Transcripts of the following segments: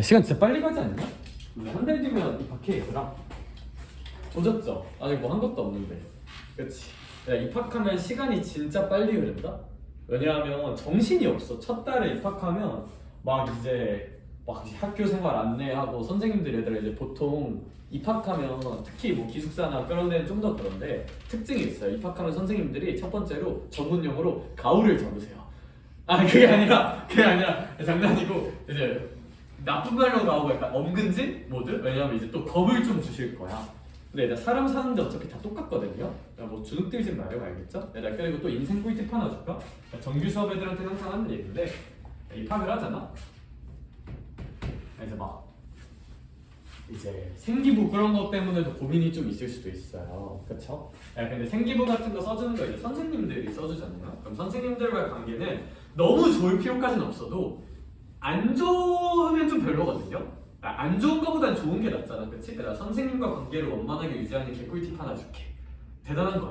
시간 진짜 빨리 가지 않냐? 한 달 뒤면 입학해 얘들아. 조졌죠? 아직 뭐 한 것도 없는데. 그치? 야, 입학하면 시간이 진짜 빨리 흐른다? 왜냐하면 정신이 없어. 첫 달에 입학하면 막 학교 생활 안내하고 선생님들 얘들아 이제 보통 입학하면 특히 뭐 기숙사나 그런 데는 좀 더 그런데 특징이 있어요. 입학하면 선생님들이 첫 번째로 전문 용어로 가울을 적으세요. 그게 아니라 장난이고 이제 나쁜 말로 가오가 약간 엄근진 모드? 왜냐면 이제 또 겁을 좀 주실 거야. 근데 일단 사람 사는데 어차피 다 똑같거든요. 뭐 주눅 들지 말고 알겠죠? 그리고 또 인생 꿀팁 하나 줄까? 정규 수업 애들한테 항상 하는 얘기인데 입학을 하잖아? 그래서 막 이제 생기부 그런 것 때문에도 고민이 좀 있을 수도 있어요. 그쵸? 근데 생기부 같은 거 써주는 거 이제 선생님들이 써주잖아요. 그럼 선생님들과의 관계는 너무 좋을 필요까지는 없어도 안 좋으면 좀 별로거든요. 안 좋은 거보단 좋은 게 낫잖아, 그치? 내가 선생님과 관계를 원만하게 유지하는 개꿀팁 하나 줄게. 대단한 거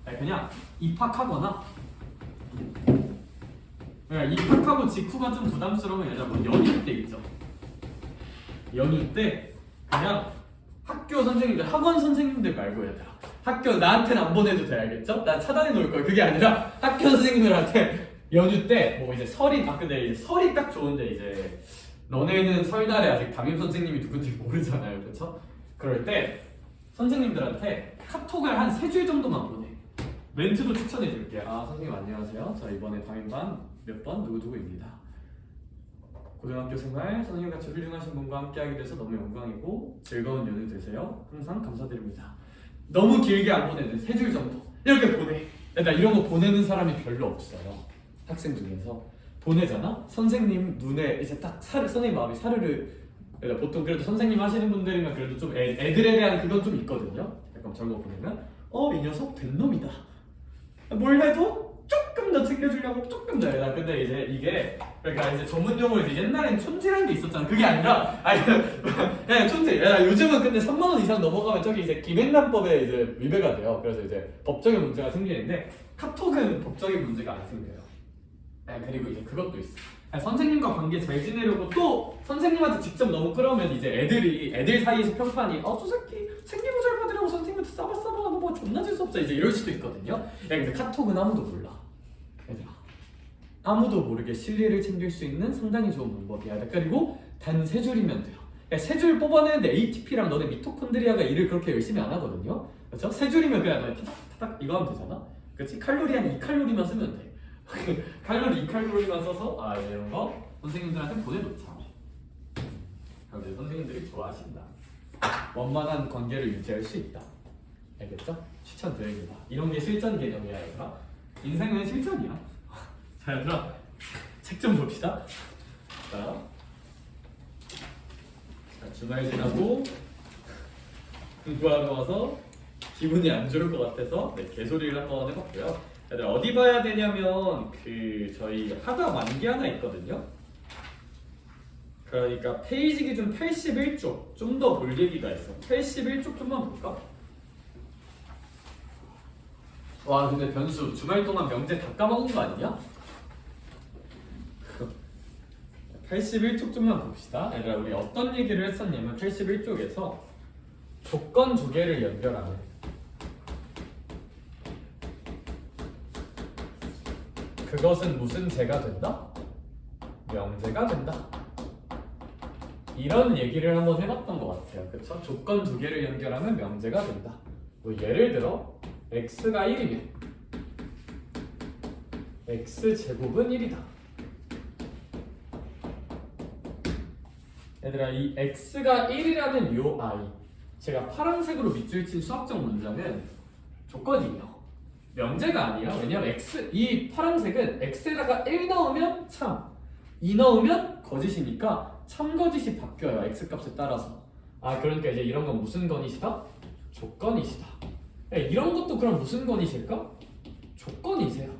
아니야. 그냥 입학하거나 입학하고 직후가 좀 부담스러우면 얘들아 뭐 연휴 때 있죠. 연휴 때 그냥 학교 선생님들, 학원 선생님들 말고 얘들아 학교 나한테는 안 보내도 돼, 알겠죠? 나 차단해 놓을 거야. 그게 아니라 학교 선생님들한테 연휴 때 뭐 이제 근데 이제 설이 딱 좋은데 이제 너네는 설날에 아직 담임 선생님이 누군지 모르잖아요, 그렇죠? 그럴 때 선생님들한테 카톡을 한 3줄 정도만 보내. 멘트도 추천해 줄게. 선생님 안녕하세요. 저 이번에 담임반 몇 번 누구누구입니다. 고등학교 생활 선생님같이 훌륭하신 분과 함께하게 돼서 너무 영광이고 즐거운 연휴 되세요. 항상 감사드립니다. 너무 길게 안 보내는 3줄 정도 이렇게 보내. 나 이런 거 보내는 사람이 별로 없어요. 학생 중에서 보내잖아? 선생님 눈에 이제 딱 선생님 마음이 사르르. 보통 그래도 선생님 하시는 분들이면 그래도 좀 애들에 대한 그건 좀 있거든요. 약간 저런 거 보내면 이 녀석 된 놈이다. 뭘 해도 조금 더 챙겨주려고 조금 더 해라. 근데 이제 이게 그러니까 이제 전문 용어로 이제 옛날엔 촌지라는 게 있었잖아. 그게 아니라 그냥 촌지. 요즘은 근데 3만 원 이상 넘어가면 저기 이제 김행란법에 이제 위배가 돼요. 그래서 이제 법적인 문제가 생기는데 카톡은 법적인 문제가 안 생겨요. 그리고 이제 그것도 있어. 선생님과 관계 잘 지내려고 또 선생님한테 직접 너무 끌어오면 이제 애들 사이에서 평판이 저 새끼 생기부 잘 받으려고 선생님한테 싸바싸바하고 뭐 존나 재수없어 이제 이럴 수도 있거든요. 근데 카톡은 아무도 몰라. 얘들아 아무도 모르게 신뢰를 챙길 수 있는 상당히 좋은 방법이야. 그리고 단 3줄이면 돼요. 3줄 뽑아내는데 ATP랑 너네 미토콘드리아가 일을 그렇게 열심히 안 하거든요. 그렇죠? 3줄이면 그냥 너네 타닥타닥 이거 하면 되잖아. 그렇지? 칼로리 한 2칼로리만 쓰면 돼. 칼로리 2칼로리만 써서 이런 거 선생님들한테 보내놓자. 그럼 이제 선생님들이 좋아하신다. 원만한 관계를 유지할 수 있다. 알겠죠? 추천드립니다. 이런 게 실전 개념이야, 얘들아. 인생은 실전이야. 자, 얘들아 책 좀 봅시다. 자, 주말 지나고 공부하러 와서 기분이 안 좋을 것 같아서 개소리를 한번 해봤고요. 얘들아 어디 봐야 되냐면 저희 하다 만기 하나 있거든요. 그러니까 페이지 기준 81쪽 좀 더 볼 얘기가 있어. 81쪽 좀만 볼까? 와 근데 변수 주말 동안 명제 다 까먹은 거 아니냐? 81쪽 좀만 봅시다. 얘들아 우리 어떤 얘기를 했었냐면 81쪽에서 조건 2개를 연결하는 그것은 무슨 죄가 된다? 명제가 된다. 이런 얘기를 한번 해봤던 것 같아요. 그쵸? 조건 2개를 연결하면 명제가 된다. 뭐 예를 들어 x가 1이면 x제곱은 1이다. 얘들아 이 x가 1이라는 요 i 제가 파란색으로 밑줄 친 수학적 문장은 조건이에요. 명제가 아니야. 왜냐면 이 파란색은 x에다가 1 넣으면 참, 2 넣으면 거짓이니까 참거짓이 바뀌어요. x값에 따라서. 그러니까 이제 이런 건 무슨 건이시다? 조건이시다. 이런 것도 그럼 무슨 건이실까? 조건이세요.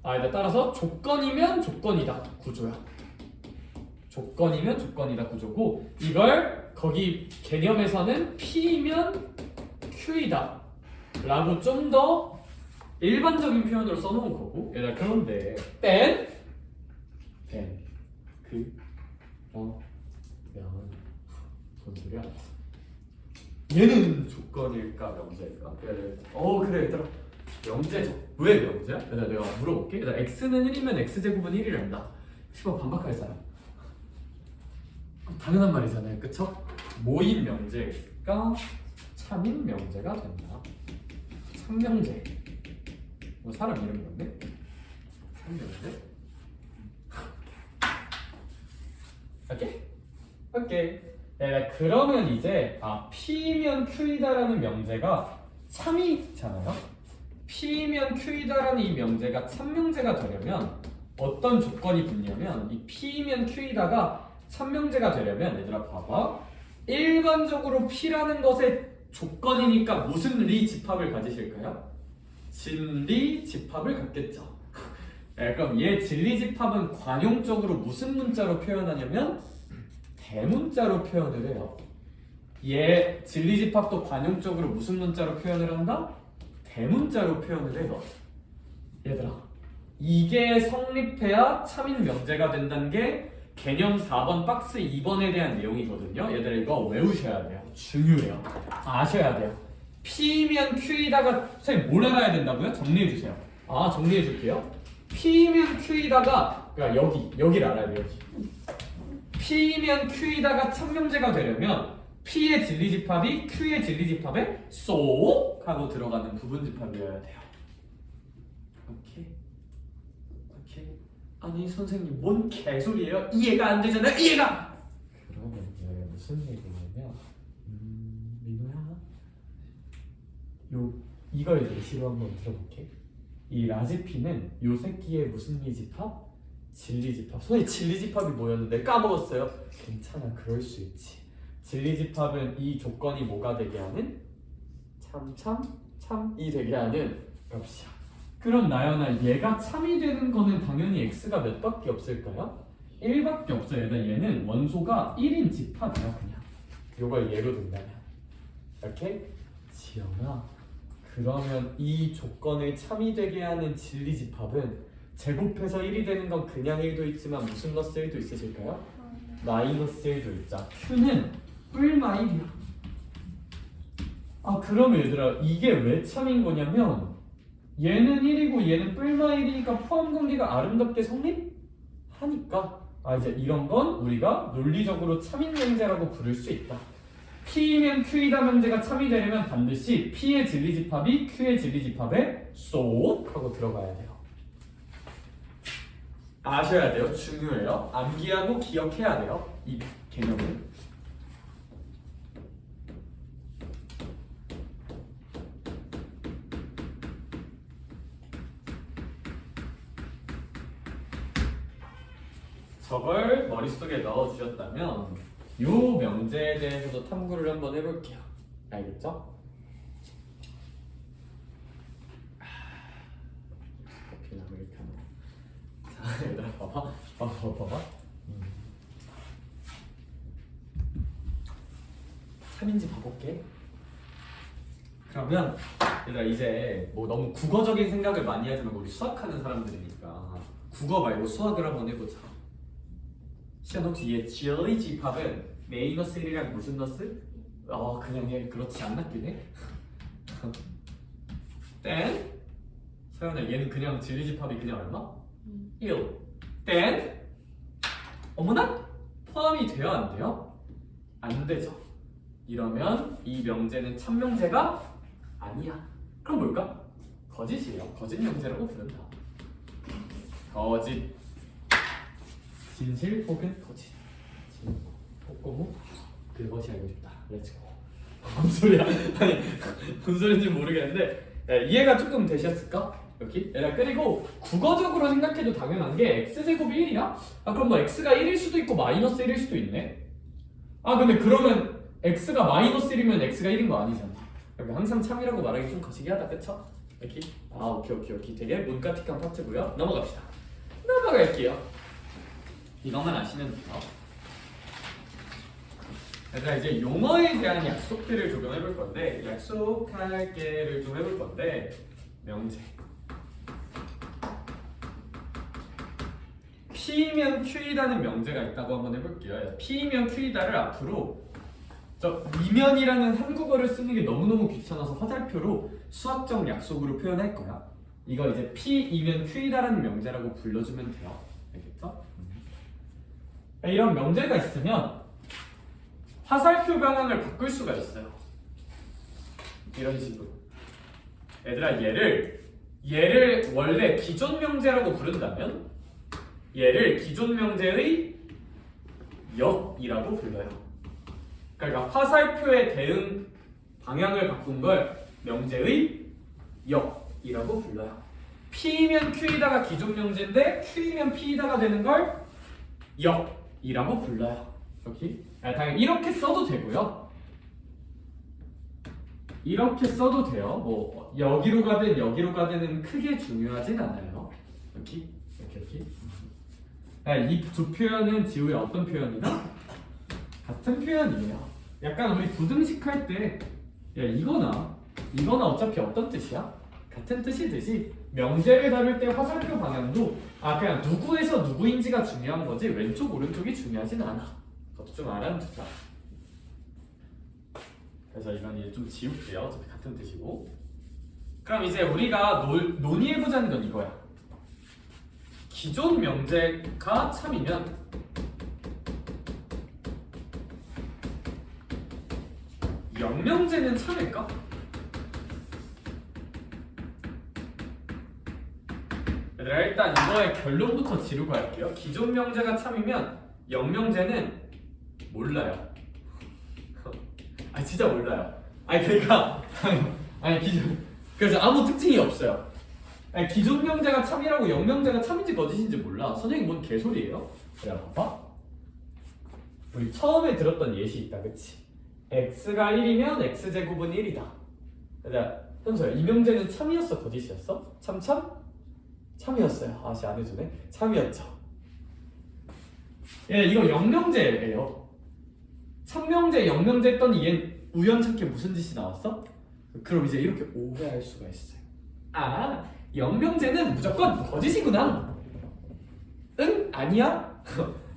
따라서 조건이면 조건이다 구조야. 조건이면 조건이다 구조고 이걸 거기 개념에서는 P이면 Q이다 라고 좀 더 일반적인 표현으로 써놓은 거고. 그런데 뭔 소리야? 얘는 조건일까 명제일까? 그래 얘들아 명제죠. 왜 명제야? 내가 물어볼게. 얘들아 x는 1이면 x제곱은 1이란다. 시바 반박할 사람. 당연한 말이잖아요, 그쵸? 모인 명제가 참인 명제가 된다. 참명제. 뭐 사람 이름 같네? 참명제? 오케이. 그러면 이제 P면 Q이다라는 명제가 참이잖아요. P면 Q이다라는 이 명제가 참명제가 되려면 어떤 조건이 붙냐면 이 P면 Q이다가 참명제가 되려면 얘들아 봐봐. 일반적으로 P라는 것의 조건이니까 무슨 리 집합을 가지실까요? 진리 집합을 갖겠죠. 그럼 얘 진리 집합은 관용적으로 무슨 문자로 표현하냐면 대문자로 표현을 해요. 얘 진리 집합도 관용적으로 무슨 문자로 표현을 한다? 대문자로 표현을 해요. 얘들아, 이게 성립해야 참인 명제가 된다는 게 개념 4번 박스 2번에 대한 내용이거든요. 얘들아 이거 외우셔야 돼요. 중요해요. 아셔야 돼요. P면 Q이다가 선생님 뭘 알아야 된다고요? 정리해 주세요. 정리해 줄게요. P면 Q이다가 그러니까 여기를 알아야 돼요. 여기. P면 Q이다가 참명제가 되려면 P의 진리집합이 Q의 진리집합에 쏙 하고 들어가는 부분집합이어야 돼요. 오케이. 아니 선생님 뭔 개소리예요? 이해가 안 되잖아요. 이해가! 그러면 얘가 무슨 얘기냐면 민호야 이걸 예시로 한번 들어볼게. 이 라지피는 요 새끼의 무슨 리집합? 진리집합. 선생님 진리집합이 뭐였는데 까먹었어요. 괜찮아, 그럴 수 있지. 진리집합은 이 조건이 뭐가 되게 하는? 참이 되게 하는 값이야. 그럼 나연아 얘가 참이 되는 거는 당연히 x가 몇 밖에 없을까요? 1밖에 없어요. 얘는 원소가 1인 집합이야 그냥. 요걸 예로 든다면 이렇게 지영아 그러면 이 조건을 참이 되게 하는 진리집합은 제곱해서 1이 되는 건 그냥 1도 있지만 무슨 러스 1도 있으실까요? 마이너스 1도 있자. Q는 뿔마 1이야. 그러면 얘들아 이게 왜 참인 거냐면 얘는 1이고 얘는 뿔마 1이니까 포함관계가 아름답게 성립하니까 이제 이런 건 우리가 논리적으로 참인 명제라고 부를 수 있다. P면 Q이다 명제가 참이 되려면 반드시 P의 진리집합이 Q의 진리집합에 쏙 하고 들어가야 돼요. 아셔야 돼요. 중요해요. 암기하고 기억해야 돼요. 이 개념을. 저걸 머릿속에 넣어주셨다면 이 명제에 대해서도 탐구를 한번 해볼게요. 알겠죠? 커피 아메리카노. 자, 얘들아 봐봐. 참인지 봐볼게. 그러면 얘들아 이제 뭐 너무 국어적인 생각을 많이 하지 말고 우리 수학하는 사람들이니까 국어 말고 수학을 한번 해보자. 시연 혹시 얘 진리 집합은 마이너스 1이랑 무슨 너스? 그냥 얘 그렇지 않았긴 해. 땡 서연아 얘는 그냥 진리 집합이 그냥 얼마? 1 땡 어머나? 포함이 돼요 안 돼요? 안 되죠. 이러면 이 명제는 참명제가 아니야. 그럼 뭘까? 거짓이에요. 거짓 명제라고 부른다. 거짓 진실 혹은 거짓. 꼬꼬무 그것이 알고 싶다. 렛츠고. 뭔 소리야? 아니 무슨 소리인지 모르겠는데 이해가 조금 되셨을까? 여기? 그리고 국어적으로 생각해도 당연한 게 x제곱이 1이야? 그럼 뭐 x가 1일 수도 있고 마이너스 1일 수도 있네. 근데 그러면 x가 마이너스 1이면 x가 1인 거 아니잖아. 여기 항상 참이라고 말하기 좀 거시기 하다, 그쵸? 여기? 오케이. 되게 문과틱한 파트고요. 넘어갑시다. 넘어갈게요. 이것만 아시면 돼요. 얘들아 이제 용어에 대한 약속들을 조금 해볼 건데 약속할 게를 좀 해볼 건데 명제 P면 Q이다는 명제가 있다고 한번 해볼게요. P면 Q이다를 앞으로 저 이면이라는 한국어를 쓰는 게 너무너무 귀찮아서 화살표로 수학적 약속으로 표현할 거야. 이거 이제 P이면 Q이다라는 명제라고 불러주면 돼요. 알겠죠? 이런 명제가 있으면 화살표 방향을 바꿀 수가 있어요. 이런 식으로. 얘들아 얘를 원래 기존 명제라고 부른다면 얘를 기존 명제의 역이라고 불러요. 그러니까 화살표의 대응 방향을 바꾼 걸 명제의 역이라고 불러요. P면 Q이다가 기존 명제인데 Q면 P이다가 되는 걸 역이라고 불러요. 여기 당연히 이렇게 써도 되고요. 이렇게 써도 돼요. 뭐 여기로 가든 여기로 가든은 크게 중요하진 않아요. 이렇게. 이 두 표현은 지우의 어떤 표현이다? 같은 표현이에요. 약간 우리 부등식 할 때 이거나 어차피 어떤 뜻이야? 같은 뜻이듯이 명제를 다룰 때 화살표 방향도 그냥 누구에서 누구인지가 중요한 거지 왼쪽 오른쪽이 중요하진 않아. 그것도 좀 알아두자. 그래서 이건 이제 좀 지울게요. 어차피 같은 뜻이고. 그럼 이제 우리가 논의해보자는 건 이거야. 기존 명제가 참이면 역명제는 참일까? 얘들아 일단 이거의 결론부터 지르고 할게요. 기존 명제가 참이면 역명제는 몰라요. 진짜 몰라요. 그러니까 그래서 아무 특징이 없어요. 기존 명제가 참이라고 역명제가 참인지 거짓인지 몰라. 선생님 뭔 개소리예요? 그래 봐봐. 우리 처음에 들었던 예시 있다, 그치? x가 1이면 x제곱은 1이다. 그러니까 현수야, 이 명제는 참이었어, 거짓이었어? 참? 참이었어요. 아씨 안 해주네. 참이었죠. 이거 역명제예요. 참명제, 역명제 했더니 얘 우연찮게 무슨 짓이 나왔어? 그럼 이제 이렇게 오해할 수가 있어요. 역명제는 무조건 거짓이구나. 응? 아니야?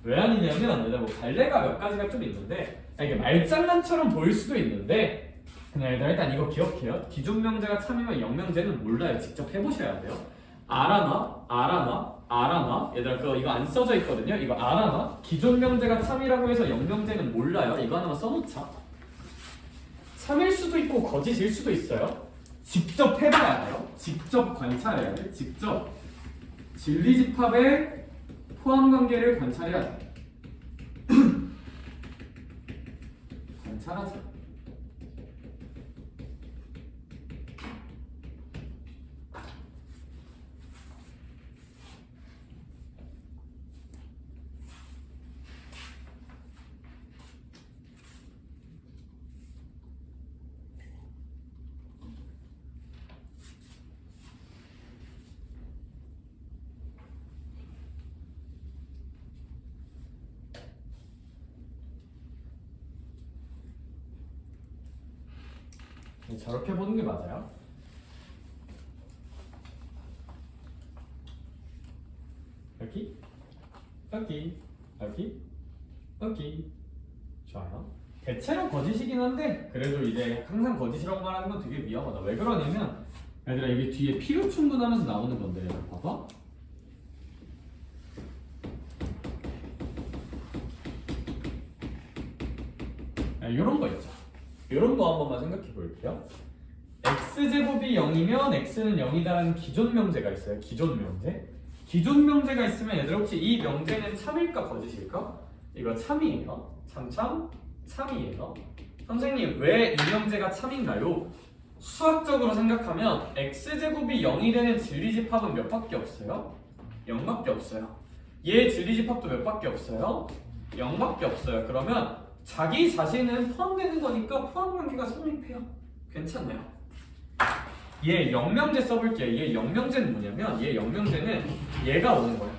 왜 아니냐면 뭐 갈래가 몇 가지가 좀 있는데 이게 말장난처럼 보일 수도 있는데 그냥 일단 이거 기억해요. 기존 명제가 참이면 역명제는 몰라요. 직접 해보셔야 돼요. 알아나? 얘들아 이거 안 써져 있거든요. 이거 알아나? 기존 명제가 참이라고 해서 역명제는 몰라요. 이거 하나만 써놓자. 참일 수도 있고 거짓일 수도 있어요. 직접 해봐야 돼요. 직접 관찰해야 돼. 직접 진리집합의 포함관계를 관찰해야 돼. 관찰하자. 저렇게 보는 게 맞아요. 여기. 좋아요. 대체로 거짓이긴 한데 그래도 이제 항상 거짓이라고 말하는 건 되게 위험하다. 왜 그러냐면 얘들아 이게 뒤에 필요 충분하면서 나오는 건데 봐봐. 이런 거 있죠. 이런 거 한 번만 생각해 볼게요. x제곱이 0이면 x는 0이다라는 기존 명제가 있어요. 기존 명제가 있으면 얘들아 혹시 이 명제는 참일까 거짓일까? 이거 참이에요. 참이에요. 선생님 왜 이 명제가 참인가요? 수학적으로 생각하면 x제곱이 0이 되는 진리집합은 몇 밖에 없어요? 0밖에 없어요. 얘 진리집합도 몇 밖에 없어요? 0밖에 없어요. 그러면 자기 자신은 포함되는 거니까 포함관계가 성립해요. 괜찮나요? 얘 역명제 써볼게요. 얘 역명제는 뭐냐면 얘 역명제는 얘가 오는 거예요.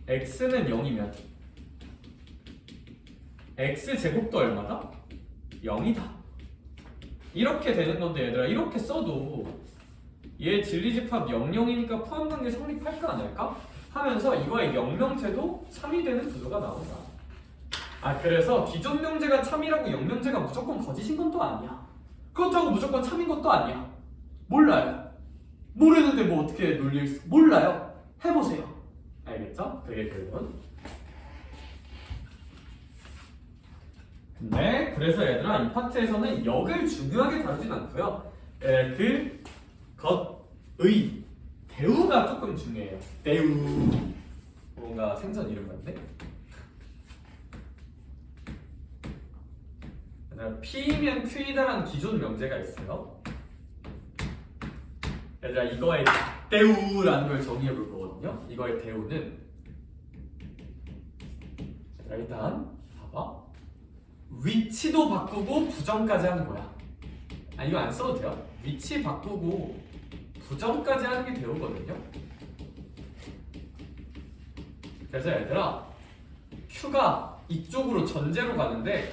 x는 0이면 x제곱도 얼마다? 0이다. 이렇게 되는 건데 얘들아 이렇게 써도 얘 진리집합 0, 0이니까 포함관계 성립할까 안 할까? 하면서 이거의 역명제도 3이 되는 구조가 나온다. 그래서 기존 명제가 참이라고 영명제가 무조건 거짓인 건 또 아니야. 그렇다고 무조건 참인 것도 아니야. 몰라요. 모르는데 뭐 어떻게 논리를 몰라요. 해보세요. 알겠죠? 그게 결론. 근데 그래서 얘들아 이 파트에서는 역을 중요하게 다루진 않고요. 그것의 대우가 조금 중요해요. 대우. 뭔가 생선 이름 같네. P면 Q이다라는 기존 명제가 있어요. 얘들아 이거의 대우라는 걸 정의해 볼 거거든요. 이거의 대우는 일단 봐봐. 위치도 바꾸고 부정까지 하는 거야. 이거 안 써도 돼요. 위치 바꾸고 부정까지 하는 게 대우거든요. 그래서 얘들아 Q가 이쪽으로 전제로 가는데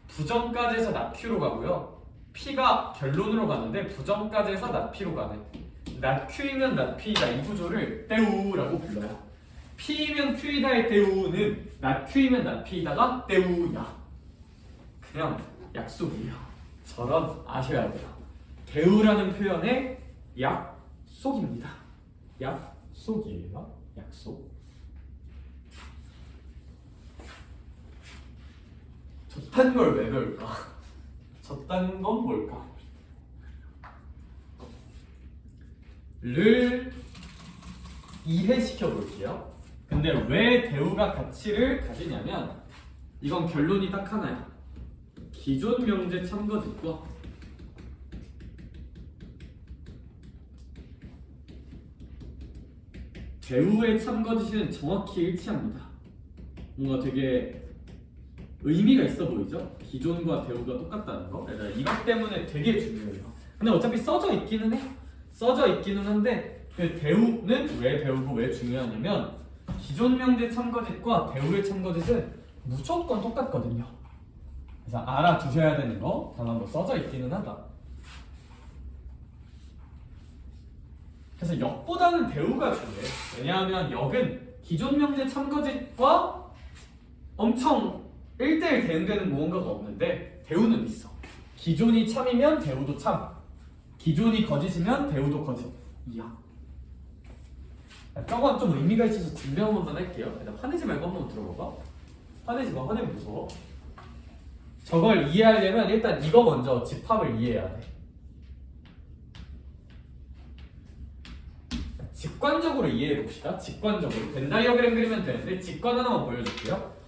부정까지 해서 not Q로 가고요. P가 결론으로 가는데 부정까지 해서 not P로 가네. not Q이면 not P이다 이 구조를 대우라고 불러요. P이면 Q이다의 대우는 not Q이면 not P이다가 대우야. 그냥 약속이야. 저런 아셔야 돼요. 대우라는 표현의 약속입니다. 약속이에요. 약속. 저딴 걸 왜 배울까? 저딴 건 뭘까? 를 이해시켜 볼게요. 근데 왜 대우가 가치를 가지냐면 이건 결론이 딱 하나야. 기존 명제 참거짓과 대우의 참거짓은 정확히 일치합니다. 뭔가 되게 의미가 있어 보이죠? 기존과 대우가 똑같다는 거. 이것 때문에 되게 중요해요. 근데 어차피 써져 있기는 해. 써져 있기는 한데 그 대우는 왜 배우고 왜 중요하냐면 기존 명제 참거짓과 대우의 참거짓은 무조건 똑같거든요. 그래서 알아두셔야 되는 거 단어로 써져 있기는 하다. 그래서 역보다는 대우가 중요해. 왜냐하면 역은 기존 명제 참거짓과 엄청 1대1 대응되는 무언가가 없는데 대우는 있어. 기존이 참이면 대우도 참. 기존이 거짓이면 대우도 거짓이야. 저건 좀 의미가 있어서 증명 한번 할게요. 일단 화내지 말고 한번 들어봐봐. 화내지 마. 화내면 무서워. 저걸 이해하려면 일단 이거 먼저 집합을 이해해야 돼. 직관적으로 이해해 봅시다. 직관적으로. 벤 다이어그램 그리면 되는데 직관 하나만 보여줄게요.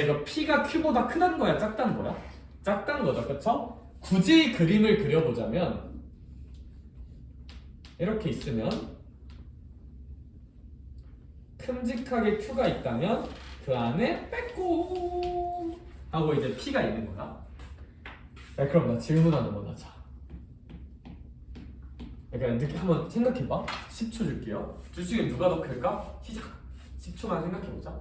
이거 P가 Q보다 크다는 거야? 작다는 거야? 작다는 거죠. 그쵸? 굳이 그림을 그려보자면 이렇게 있으면 큼직하게 Q가 있다면 그 안에 빼꼼 하고 이제 P가 있는 거야. 그럼 나 질문 하나만 하자. 그러니까 이렇게 한번 생각해봐. 10초 줄게요. 둘 중에 누가 더 클까? 시작. 10초만 생각해보자.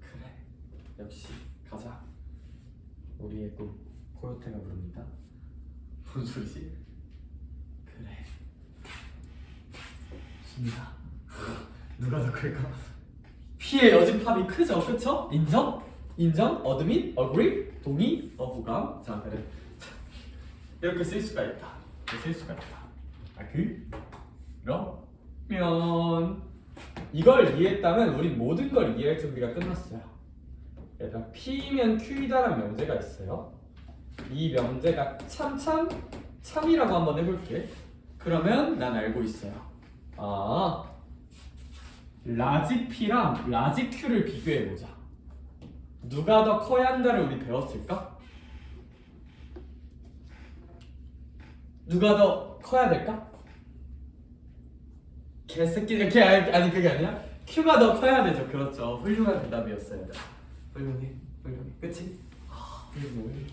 그래. 역시 가자. 우리의 또 코요테가 부릅니다. 무슨 소리지? 그래. 좋습니다. 누가 더 클까? P의 여집합이 크죠, 그쵸? 인정? 인정? 어드밋? 어그리? 동의? 어부감? 자, 그래. 이렇게 쓸 수가 있다. 쓸 수가 있다. 그러면 이걸 이해했다면 우린 모든 걸 이해할 준비가 끝났어요. 얘들아, P면 Q이다라는 명제가 있어요. 이 명제가 참이라고 한번 해볼게. 그러면 난 알고 있어요. 라지 P랑 라지 Q를 비교해보자. 누가 더 커야 한다를 우리 배웠을까? 누가 더 커야 될까? 개새끼 아니 그게 아니라 Q가 더 커야 되죠. 그렇죠. 훌륭한 대답이었어요. 훌륭해. 그치? 훌륭해.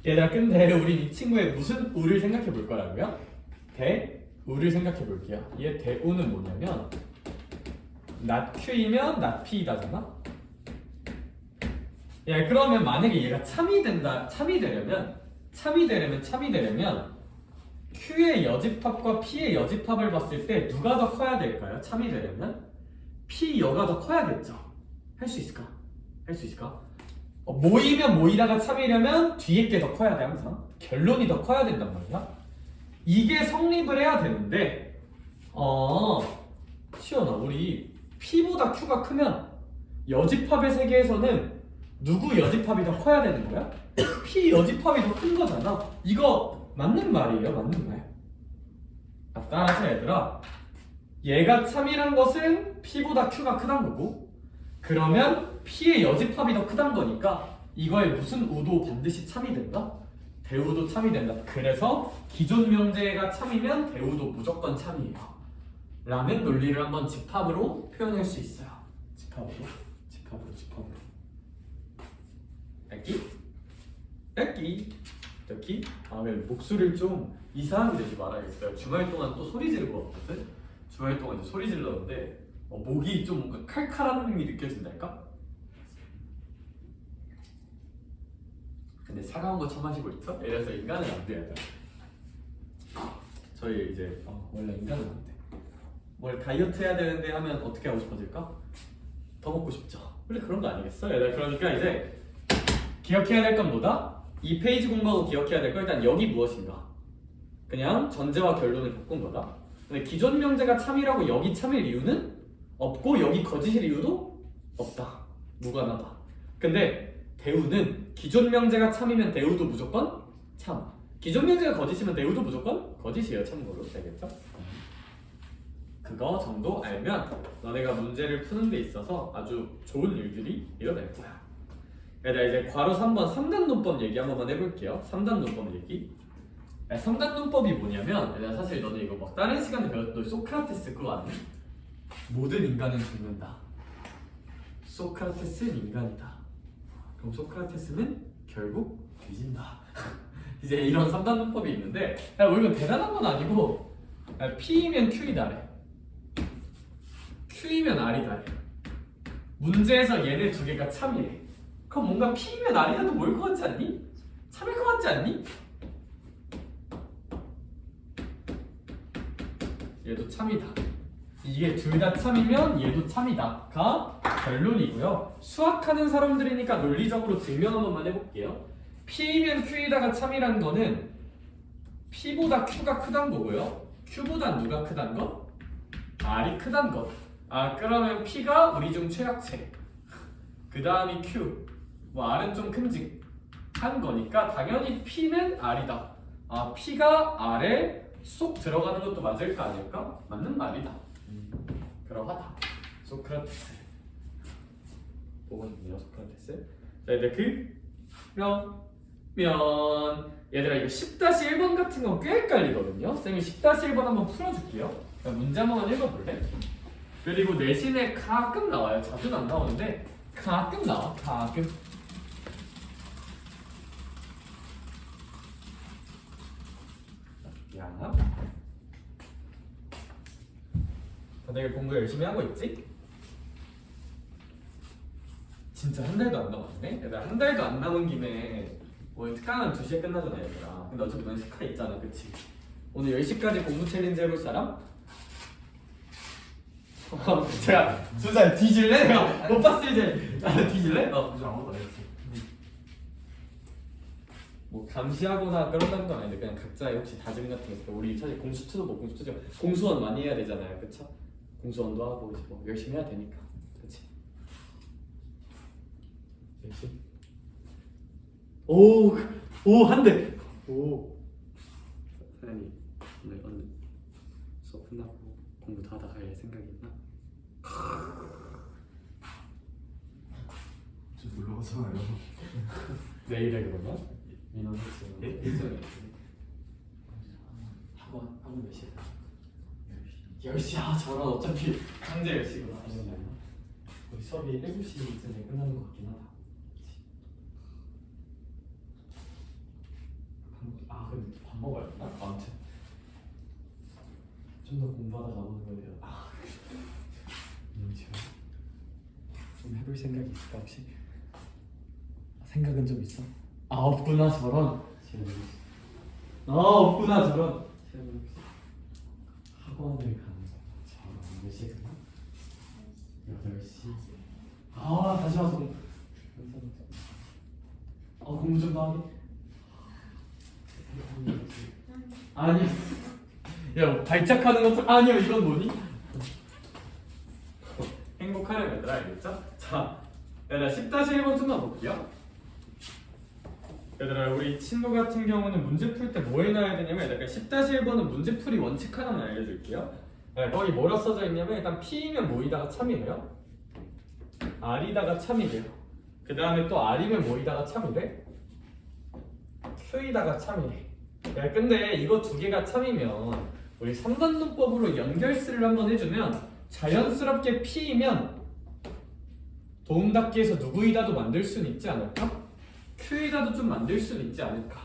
얘들아 근데 우리 이 친구의 무슨 우를 생각해 볼 거라고요? 대우를 생각해 볼게요. 얘 대우는 뭐냐면 not Q이면 not P이다잖아. 그러면 만약에 얘가 참이 되려면 Q의 여집합과 P의 여집합을 봤을 때 누가 더 커야 될까요? 참이 되려면 P여가 더 커야겠죠. 할 수 있을까? 할 수 있을까? 모이면 모이다가 참이려면 뒤에 게 더 커야 돼. 항상 결론이 더 커야 된단 말이야. 이게 성립을 해야 되는데 시연아, 우리 P보다 Q가 크면 여집합의 세계에서는 누구 여집합이 더 커야 되는 거야? P 여집합이 더 큰 거잖아. 이거 맞는 말이에요? 맞는 말? 따라서 얘들아, 얘가 참이란 것은 P보다 Q가 크단 거고, 그러면 P의 여집합이 더 크단 거니까 이거의 무슨 우도 반드시 참이 된다? 대우도 참이 된다. 그래서 기존 명제가 참이면 대우도 무조건 참이에요 라는 논리를 한번 집합으로 표현할 수 있어요. 집합으로. 여기 목소리를 좀 이상하게 내지 말아야겠어요. 주말 동안 또 소리 지르고 왔거든. 주말 동안 이제 소리 질렀는데 목이 좀 뭔가 칼칼한 느낌이 느껴진달까? 근데 차가운 거 처마시고 있죠? 이래서 인간은 안 돼요. 저희 이제 원래 인간은 안 돼. 뭘 다이어트 해야 되는데 하면 어떻게 하고 싶어질까? 더 먹고 싶죠. 원래 그런 거 아니겠어? 얘들 그러니까 이제 기억해야 될 건 뭐다? 이 페이지 공부하고 기억해야 될 건 일단 여기 무엇인가? 그냥 전제와 결론을 바꾼 거다. 근데 기존 명제가 참이라고 여기 참일 이유는 없고 여기 거짓일 이유도 없다. 무관하다. 근데 대우는 기존 명제가 참이면 대우도 무조건 참. 기존 명제가 거짓이면 대우도 무조건 거짓이에요. 참고로. 되겠죠? 그거 정도 알면 너네가 문제를 푸는 데 있어서 아주 좋은 일들이 일어날 거야. 얘들아, 이제 괄호 3번 3단 논법 얘기 한 번만 해볼게요. 3단 논법 얘기. 3단 논법이 뭐냐면, 얘들아, 사실 너네 이거 막 다른 시간에 배웠던 소크라테스 그거 아니? 모든 인간은 죽는다. 소크라테스는 인간이다. 그럼 소크라테스는 결국 뒤진다. 이제 이런 3단 논법이 있는데, 이건 대단한 건 아니고, P이면 Q이다래. Q이면 R이다래. 문제에서 얘네 두 개가 참이래. 그럼 뭔가 P이면 R이라도 뭘 것 같지 않니? 참일 것 같지 않니? 얘도 참이다. 이게 둘 다 참이면 얘도 참이다가 결론이고요. 수학하는 사람들이니까 논리적으로 증명 한 번만 해볼게요. P이면 Q이다가 참이라는 거는 P보다 Q가 크단 거고요. Q보다 누가 크단 거? R이 크단 거. 그러면 P가 우리 중 최약체. 그 다음이 Q. R은 좀 큼직한 거니까 당연히 P는 R이다. P가 R에 쏙 들어가는 것도 맞을 거 아닐까? 맞는 말이다. 그러하다. 소크라테스. 보고 싶네요, 소크라테스. 자, 이제 그러면 얘들아, 이거 10-1번 같은 건 꽤 헷갈리거든요. 쌤이 10-1번 한번 풀어줄게요. 문제 한번 읽어볼래? 그리고 내신에 가끔 나와요. 자주는 안 나오는데 가끔 나와. 가끔. 야, 다들 공부 열심히 하고 있지? 진짜 한 달도 안 남았네? 얘들아, 한 달도 안 남은 김에 오늘 특강은 2시에 끝나잖아, 얘들아. 근데 어차피 너네 특강 있잖아, 그치? 오늘 10시까지 공부 챌린지 해볼 사람? 제가 진짜 뒤질래? 내가 못 봤을 때 뒤질래? 아무것도 안 했지. 뭐 감시하거나 그런다는 건 아닌데 그냥 각자의 혹시 다짐 같은 게 있을까? 우리 사실 공수투도 뭐 공수투죠. 공수원 많이 해야 되잖아요, 그쵸? 공수원도 하고 이제 뭐 열심히 해야 되니까, 그치? 열심히. 오, 한 대. 오. 사장님 오늘 수업 끝나고 공부 더 하다 갈 생각이 있나? 좀 놀러 가잖아요. 내일에 그러면? 민원 했어요. 예? 일정이 학원 몇 시에? 10시. 저런 어차피 강제 10시구나. 우리 수업이 7시쯤에 끝나는 것 같긴 하다. 근데 밥 먹어야 되나? 아무튼 좀 더 공부하다 가보는 거에 대한 좀 해볼 생각이 있을까 혹시? 생각은 좀 있어? 없구나 저런. 없구나 저런. 새벽 학원을 가는 저런 몇 시에 끝나? 8시. 아 다시 와서 공부 좀 더 하게. 아니 야 발작하는 것도 아니요 이건 뭐니? 행복하려면 얘들아 알겠죠? 자 얘들아 10-1번 좀만 볼게요. 얘들아 우리 친구 같은 경우는 문제 풀 때 뭐 해놔야 되냐면 얘들아 10-1번은 문제풀이 원칙 하나만 알려줄게요. 거기 뭐라 써져 있냐면 일단 P이면 뭐이다가 참이래요. R이다가 참이래요. 그 다음에 또 R이면 뭐이다가 참이래. Q이다가 참이래. 야 근데 이거 두 개가 참이면 우리 3단문법으로 연결수를 한번 해주면 자연스럽게 P이면 도움닫기에서 누구이다도 만들 수는 있지 않을까? Q이다도 좀 만들 수는 있지 않을까?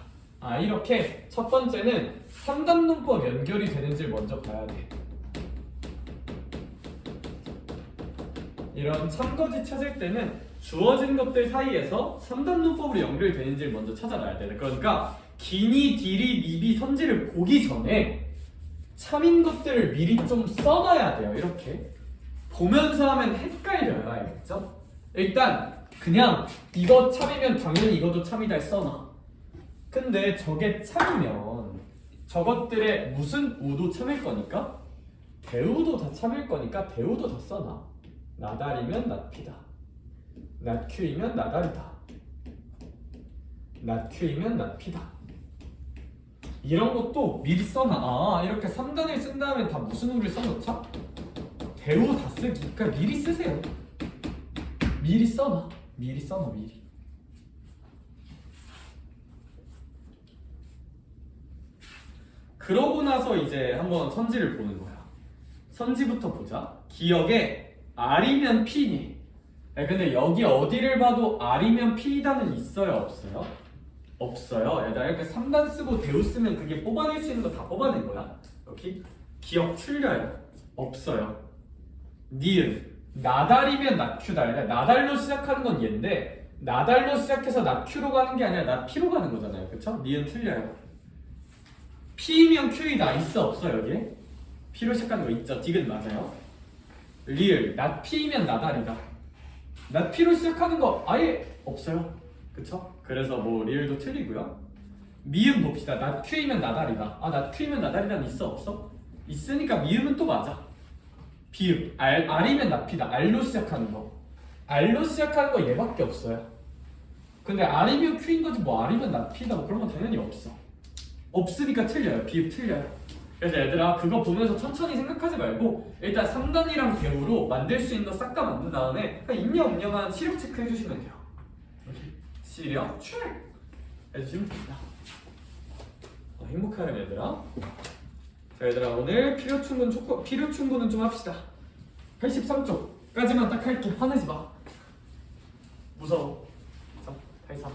이렇게 첫 번째는 3단문법 연결이 되는지를 먼저 봐야 돼. 이런 참거지 찾을 때는 주어진 것들 사이에서 3단문법으로 연결되는지를 먼저 찾아놔야 돼. 그러니까 기니, 디리, 미비, 선지를 보기 전에 참인 것들을 미리 좀 써놔야 돼요. 이렇게 보면서 하면 헷갈려요. 알겠죠? 일단 그냥 이거 참이면 당연히 이것도 참이다 써놔. 근데 저게 참이면 저것들의 무슨 우도 참일 거니까 대우도 다 참일 거니까 대우도 다 써놔. 나달이면 낫피다. 낫큐이면 나달이다. 낫큐이면 낫피다. 이런 것도 미리 써놔. 이렇게 3단을 쓴 다음에 다 무슨 우를 써놓자? 대우 다 쓰기. 그러니까 미리 쓰세요. 미리 써놔. 미리 써놔. 미리. 그러고 나서 이제 한번 선지를 보는 거야. 선지부터 보자. 기억에 R이면 P니? 근데 여기 어디를 봐도 R이면 P이다는 있어요? 없어요? 없어요. 얘들아 이렇게 3단 쓰고 대우 쓰면 그게 뽑아낼 수 있는 거 다 뽑아낸 거야. 여기 기억 틀려요. 없어요. 니은 나달이면 나큐다. 나달로 시작하는 건 얘인데 나달로 시작해서 나큐로 가는 게 아니라 나피로 가는 거잖아요. 그쵸? 니은 틀려요. P면 Q이다. 있어 없어 여기에? P로 시작하는 거 있죠? 디귿 맞아요. 리을 나피면 나달이다. 나피로 시작하는 거 아예 없어요. 그쵸? 그래서 뭐 리을도 틀리고요. 미음 봅시다. 나큐이면 나달이다. 나큐이면 나달이다는 있어 없어? 있으니까 미음은 또 맞아. 비읍 R이면 나피다. R로 시작하는 거. R로 시작하는 거 얘밖에 없어요. 근데 R이면 Q인 거지 뭐 R이면 나피다 뭐 그런 건 당연히 없어. 없으니까 틀려요. 비읍 틀려요. 그래서 얘들아 그거 보면서 천천히 생각하지 말고 일단 3단이랑 배우로 만들 수 있는 거 싹 다 만든 다음에 그냥 입력 없냐만 시력 체크 해주시면 돼요. 시력 체크 해주시면 됩니다. 행복하렴 얘들아. 자 얘들아 오늘 필요 충분은 좀 합시다. 83쪽까지만 딱 할게. 화내지 마. 무서워. 자 83.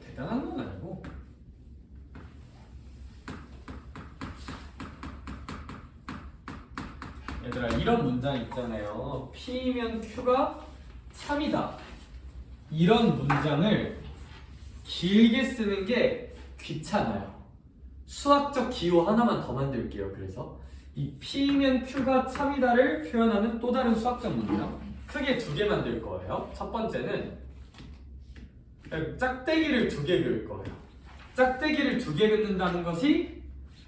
대단한 건 아니고 얘들아 이런 문장 있잖아요. P면 Q가 참이다. 이런 문장을 길게 쓰는 게 귀찮아요. 수학적 기호 하나만 더 만들게요. 그래서 이 P면 Q가 참이다를 표현하는 또 다른 수학적 문장 크게 두 개 만들 거예요. 첫 번째는 짝대기를 두 개 그을 거예요. 짝대기를 두 개 긋는다는 것이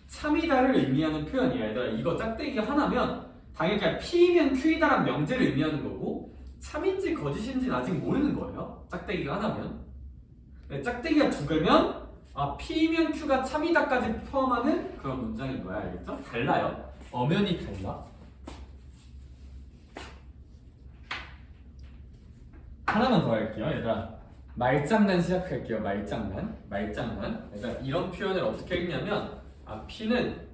참이다를 의미하는 표현이에요. 얘들아 이거 짝대기가 하나면 당연히 그냥 P면 Q이다란 명제를 의미하는 거고 참인지 거짓인지는 아직 모르는 거예요. 짝대기가 하나면. 짝대기가 두 개면 P면 Q가 참이다까지 포함하는 그런 문장인 거야. 알겠죠? 달라요. 엄연히 달라. 하나만 더 할게요. 얘들아 말장난 시작할게요. 말장난. 얘들아 이런 표현을 어떻게 읽냐면 P는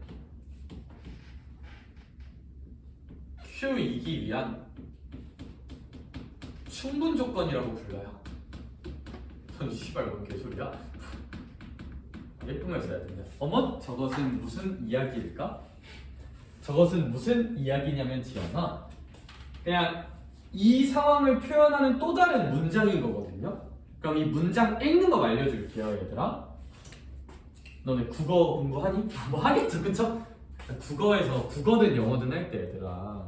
Q이기 위한 충분 조건이라고 불러요. 씨발 뭔 개소리야? 예쁜 말 써야 된다. 어머 저것은 무슨 이야기일까? 저것은 무슨 이야기냐면 지연아, 그냥 이 상황을 표현하는 또 다른 문장인 거거든요. 그럼 이 문장 읽는 거 알려줄게요, 얘들아. 너네 국어 공부하니? 뭐 하겠죠, 그쵸? 국어에서 국어든 영어든 할 때 얘들아,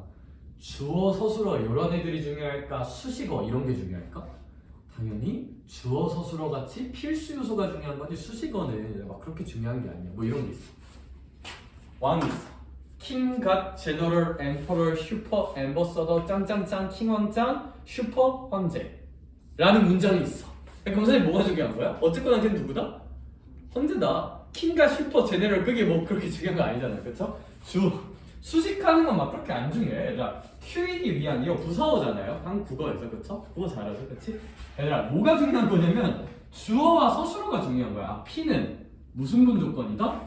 주어, 서술어 이런 애들이 중요할까? 수식어 이런 게 중요할까? 당연히 주어, 서술어 같이 필수 요소가 중요한 거지 수식어는 막 그렇게 중요한 게 아니야. 뭐 이런 게 있어. 왕이 있어. king, god, general, emperor, super, ambassador, 짱짱짱, 킹 왕짱, 슈퍼 황제 라는 문장이 있어. 그럼 선생님 뭐가 중요한 거야? 어쨌거나 걔는 누구다? 황제다. 킹과 슈퍼, 제네럴 그게 뭐 그렇게 중요한 거 아니잖아요, 그렇죠? 수식하는 건 막 그렇게 안 중요해. 얘들아, 큐이기 위한 이거 부사어잖아요. 한국어에서, 그렇죠? 그거 잘하죠, 그렇지? 얘들아, 뭐가 중요한 거냐면 주어와 서술어가 중요한 거야. P는 무슨 분 조건이다?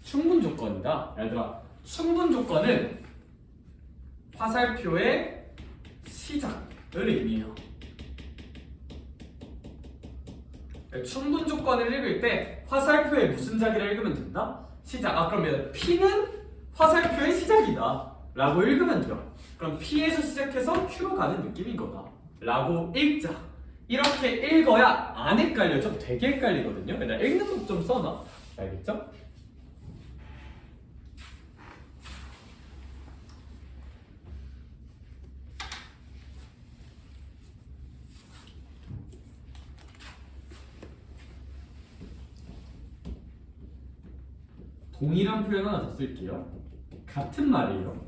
충분 조건이다. 얘들아, 충분 조건은 화살표의 시작을 의미해요. 충분 조건을 읽을 때 화살표의 무슨 자기를 읽으면 된다? 시작. 그럼 P는 화살표의 시작이다 라고 읽으면 돼요. 그럼 P에서 시작해서 Q로 가는 느낌인 거다 라고 읽자. 이렇게 읽어야 안 헷갈려. 좀 되게 헷갈리거든요. 일단 읽는 거 좀 써놔. 알겠죠? 동일한 표현 하나 더 쓸게요. 같은 말이에요.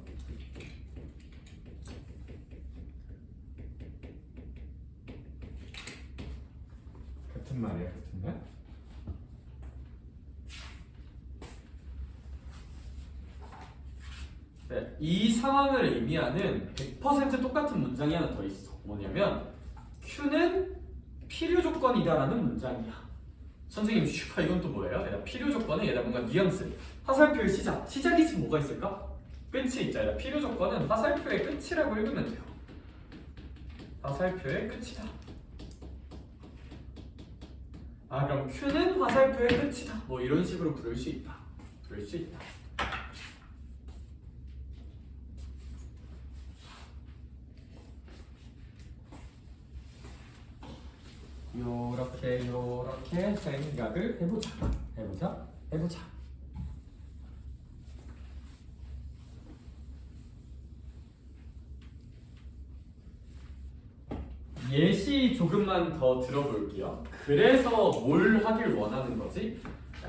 같은 말이에요. 같은 말. 네, 이 상황을 의미하는 100% 똑같은 문장이 하나 더 있어. 뭐냐면 Q는 필요 조건이다라는 문장이야. 선생님 슈퍼 이건 또 뭐예요? 필요 조건은 얘다 뭔가 뉘앙스. 화살표의 시작이 있으면 뭐가 있을까? 끝이 있잖아. 필요 조건은 화살표의 끝이라고 읽으면 돼요. 화살표의 끝이다. 그럼 Q는 화살표의 끝이다. 뭐 이런 식으로 부를 수 있다. 요렇게 생각을 해보자. 예시 조금만 더 들어볼게요. 그래서 뭘 하길 원하는 거지?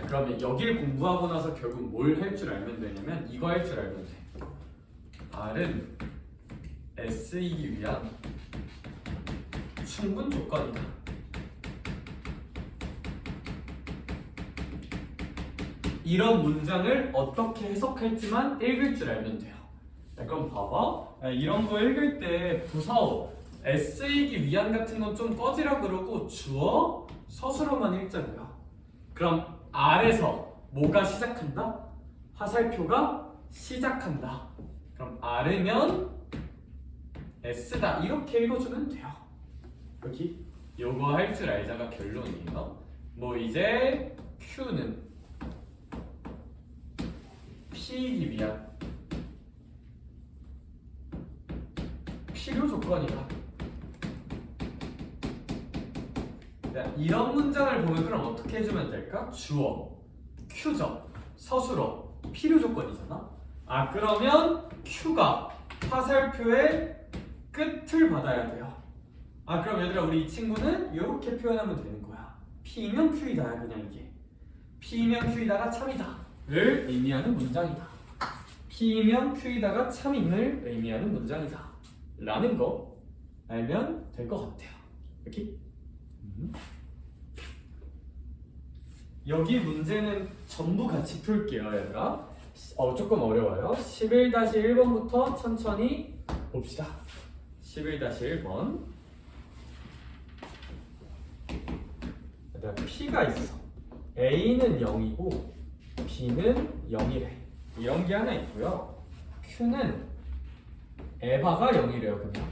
그러면 여기를 공부하고 나서 결국 뭘 할 줄 알면 되냐면 이거 할 줄 알면 돼. R은 S이기 위한 충분 조건이다. 이런 문장을 어떻게 해석할지만 읽을 줄 알면 돼요. 그럼 봐봐. 이런 거 읽을 때 부사어 S이기 위한 같은 건 좀 꺼지라 그러고 주어, 서술어만 읽자고요. 그럼 R에서 뭐가 시작한다? 화살표가 시작한다. 그럼 R이면 S다. 이렇게 읽어주면 돼요. 여기 요거 할 줄 알자가 결론이에요. 뭐 이제 Q는 P이기 위한 필요 조건이다. 이런 문장을 보면 그럼 어떻게 해주면 될까? 주어, Q죠. 서술어, 필요 조건이잖아. 그러면 Q가 화살표의 끝을 받아야 돼요. 그럼 얘들아 우리 이 친구는 이렇게 표현하면 되는 거야. P면 Q이다. 그냥 이게 P면 Q이다가 참이다를 의미하는 문장이다. P면 Q이다가 참임을 의미하는 문장이다 라는 거 알면 될 것 같아요. 이렇게 여기 문제는 전부 같이 풀게요, 얘들아. 조금 어려워요. 11-1번부터 천천히 봅시다. 11-1번. 얘들아, P가 있어. A는 0이고 B는 0이래. 이런 게 하나 있고요. Q는 에바가 0이래요, 그냥.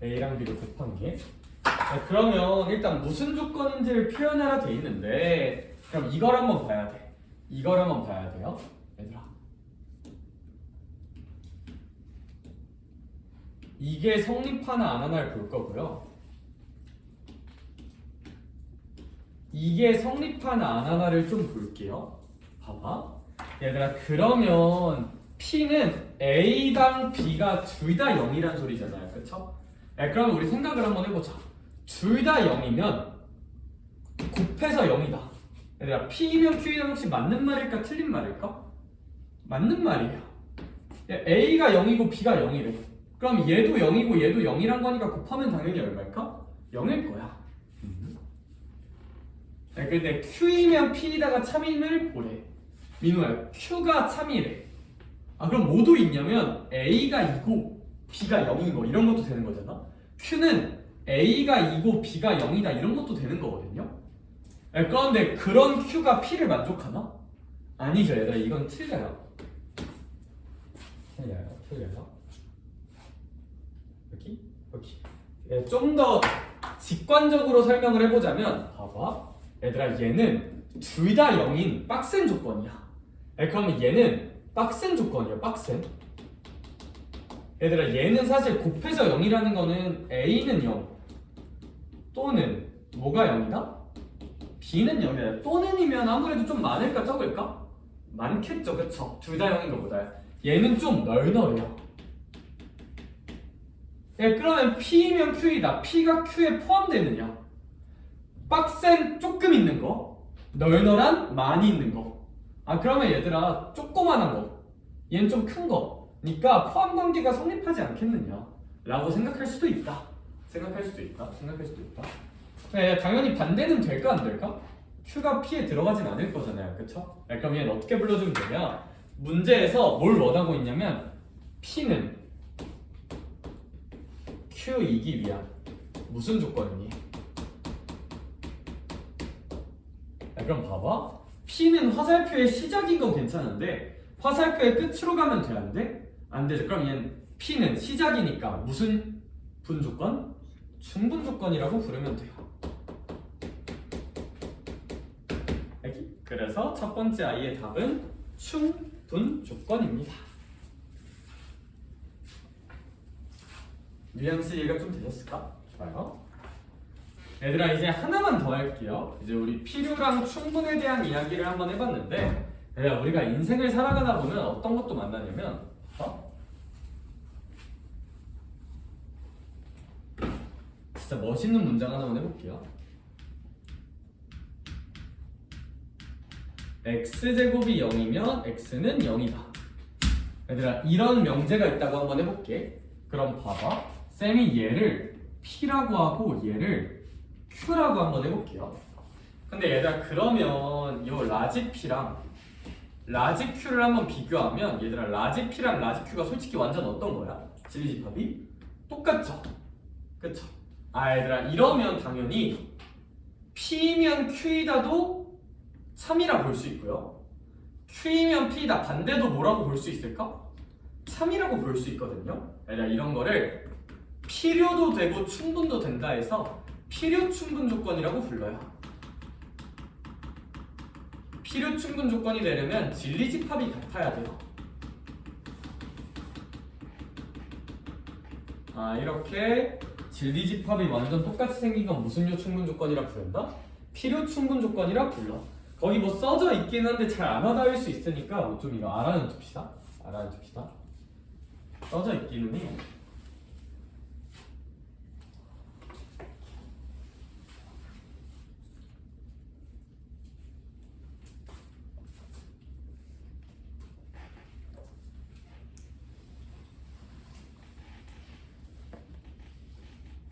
A랑 B를 곱한 게. 그러면 일단 무슨 조건인지를 표현하라 돼 있는데 그럼 이걸 한번 봐야 돼. 이걸 한번 봐야 돼요. 얘들아 이게 성립하나 안 하나를 볼 거고요. 이게 성립하나 안 하나를 좀 볼게요. 봐봐. 얘들아, 그러면 P는 A당 B가 둘 다 0이란 소리잖아요. 그쵸? 그럼 우리 생각을 한번 해보자. 둘 다 0이면 곱해서 0이다. 얘들아, P면 Q이랑 혹시 맞는 말일까 틀린 말일까? 맞는 말이에요. A가 0이고 B가 0이래. 그럼 얘도 0이고 얘도 0이란 거니까 곱하면 당연히 얼마일까? 0일 거야. 근데 Q이면 P에다가 참임을 보래. 민호야, Q가 참이래. 그럼 뭐도 있냐면 A가 2고 B가 0인 거 이런 것도 되는 거잖아. Q는 A가 2고 B가 0이다 이런 것도 되는 거거든요. 그런데 그런 Q가 P를 만족하나? 아니죠. 얘들아, 이건 틀려요. 틀려요. 여기. 좀 더 직관적으로 설명을 해보자면 봐봐. 얘들아, 얘는 둘 다 0인 빡센 조건이야. 그러면 얘는 빡센 조건이야. 빡센. 얘들아, 얘는 사실 곱해서 0이라는 거는 A는 0 또는 뭐가 0이다? B는 0이다. 또는이면 아무래도 좀 많을까 적을까? 많겠죠. 그쵸? 둘 다 0인 것보다 얘는 좀 널널해요. 그러면 P면 Q이다. P가 Q에 포함되느냐? 빡센 조금 있는 거, 널널한 많이 있는 거. 그러면 얘들아, 조그만한 거, 얘는 좀 큰 거니까 포함 관계가 성립하지 않겠느냐 라고 생각할 수도 있다. 당연히 반대는 될까 안 될까? Q가 P에 들어가진 않을 거잖아요. 그쵸? 그럼 얘는 어떻게 불러주면 되냐? 문제에서 뭘 원하고 있냐면 P는 Q이기 위한 무슨 조건이니? 그럼 봐봐. P는 화살표의 시작인 건 괜찮은데 화살표의 끝으로 가면 돼? 안 돼? 안 되죠. 그럼 얘는 P는 시작이니까 무슨 분조건? 충분조건이라고 부르면 돼요. 여기. 그래서 첫 번째 I의 답은 충분조건입니다. 뉘앙스 이해가 좀 되셨을까? 좋아요. 얘들아, 이제 하나만 더 할게요. 이제 우리 필요랑 충분에 대한 이야기를 한번 해봤는데, 얘들아, 우리가 인생을 살아가다 보면 어떤 것도 만나냐면 진짜 멋있는 문장 하나만 해볼게요. x제곱이 0이면 x는 0이다. 얘들아, 이런 명제가 있다고 한번 해볼게. 그럼 봐봐. 쌤이 얘를 P라고 하고 얘를 Q라고 한번 해볼게요. 근데 얘들아, 그러면 이 라지 P랑 라지 Q를 한번 비교하면 얘들아, 라지 P랑 라지 Q가 솔직히 완전 어떤 거야? 진리집합이 똑같죠? 그쵸? 얘들아, 이러면 당연히 P면 Q이다도 참이라 볼 수 있고요. Q이면 P이다 반대도 뭐라고 볼 수 있을까? 참이라고 볼 수 있거든요. 얘들아, 이런 거를 필요도 되고 충분도 된다 해서 필요 충분 조건이라고 불러요. 필요 충분 조건이 되려면 진리집합이 같아야 돼요. 이렇게 진리집합이 완전 똑같이 생긴 건 무슨 요 충분 조건이라 부른다? 필요 충분 조건이라 불러. 거기 뭐 써져 있긴 한데 잘 안 와닿을 수 있으니까 좀 이거 알아는 둡시다. 써져 있기는 해요.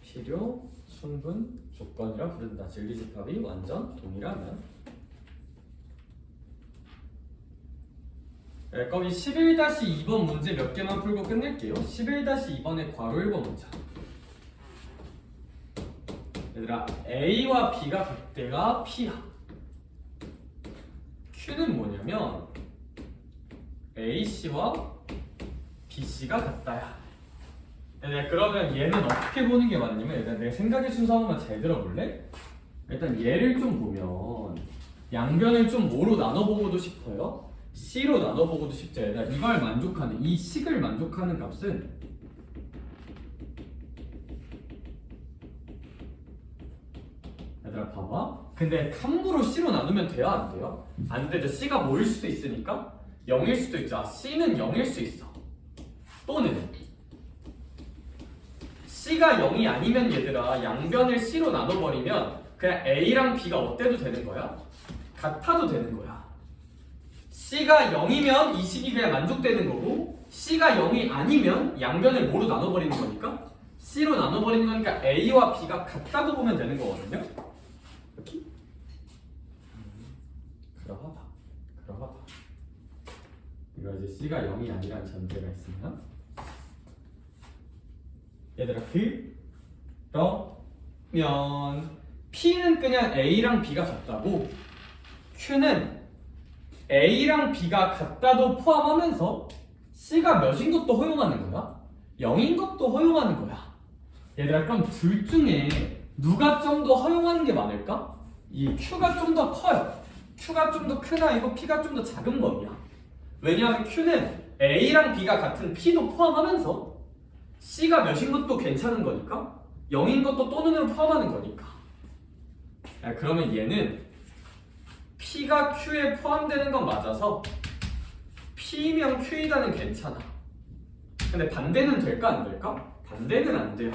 필요 충분 조건이라 부른다. 진리집합이 완전 동일하면. 거기 11-2번 문제 몇 개만 풀고 끝낼게요. 11-2번의 괄호 1번 문제. 얘들아, A와 B가 같대가 P야. Q는 뭐냐면 AC와 BC가 같다야. 얘들아, 그러면 얘는 어떻게 보는 게 맞냐면, 일단 내 생각의 순서 한번만 잘 들어볼래? 일단 얘를 좀 보면 양변을 좀 뭐로 나눠보고도 싶어요? C로 나눠보고도 싶죠. 얘들아, 이걸 만족하는, 이 식을 만족하는 값은 얘들아 봐봐. 근데 함부로 C로 나누면 돼요 안 돼요? 안 되죠. C가 뭐일 수도 있으니까 0일 수도 있죠. C는 0일 수 있어. 또는 C가 0이 아니면 얘들아 양변을 C로 나눠버리면 그냥 A랑 B가 어때도 되는 거야? 같아도 되는 거야. C가 0이면 이 식이 그냥 만족되는 거고 C가 0이 아니면 양변을 뭐로 나눠버리는 거니까? C로 나눠버리는 거니까 A와 B가 같다고 보면 되는 거거든요. 이렇게? 그러하다. 이거 이제 C가 0이 아니라는 전제가 있으면 얘들아 그러면 P는 그냥 A랑 B가 같다고 Q는 A랑 B가 같다도 포함하면서 C가 몇인 것도 허용하는 거야? 0인 것도 허용하는 거야. 얘들아 그럼 둘 중에 누가 좀 더 허용하는 게 많을까? 이 Q가 좀 더 커요. Q가 좀 더 큰 아이고 P가 좀 더 작은 범위야. 왜냐하면 Q는 A랑 B가 같은 P도 포함하면서 C가 몇인 것도 괜찮은 거니까 0인 것도 또는으로 포함하는 거니까. 야, 그러면 얘는 P가 Q에 포함되는 건 맞아서 P면 Q이다는 괜찮아. 근데 반대는 될까 안 될까? 반대는 안 돼요.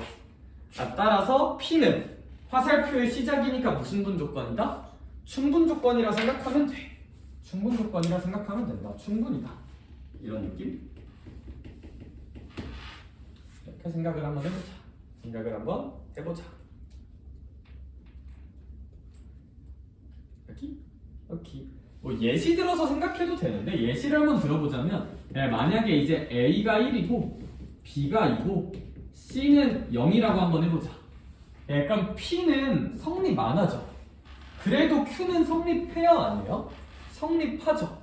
따라서 P는 화살표의 시작이니까 무슨 분 조건이다? 충분 조건이라 생각하면 돼. 충분 조건이라 생각하면 된다. 충분이다. 이런 느낌? 이렇게 생각을 한번 해보자. 여기 뭐 예시 들어서 생각해도 되는데 예시를 한번 들어보자면 만약에 이제 A가 1이고 B가 2고 C는 0이라고 한번 해보자. 그럼 P는 성립 안 하죠. 그래도 Q는 성립해야 안 해요? 성립하죠.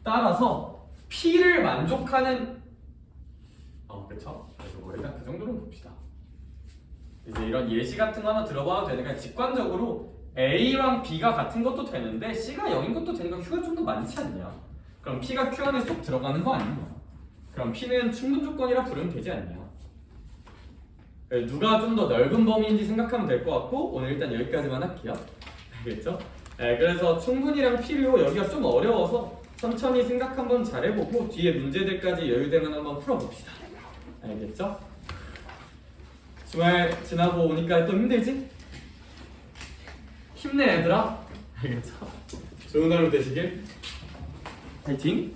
따라서 P를 만족하는 그쵸? 그래서 뭐 일단 그 정도는 봅시다. 이제 이런 예시 같은 거 하나 들어봐도 되니까 직관적으로 A랑 B가 같은 것도 되는데 C가 0인 것도 되니까 Q가 좀 더 많지 않냐? 그럼 P가 Q 안에 쏙 들어가는 거 아니냐? 그럼 P는 충분 조건이라 부르면 되지 않냐? 누가 좀 더 넓은 범위인지 생각하면 될 것 같고 오늘 일단 여기까지만 할게요. 알겠죠? 그래서 충분이랑 필요 여기가 좀 어려워서 천천히 생각 한번 잘 해보고 뒤에 문제들까지 여유되면 한번 풀어봅시다. 알겠죠? 주말 지나고 오니까 또 힘들지? 힘내 얘들아. 알겠죠? 좋은 하루 되시길. 파이팅!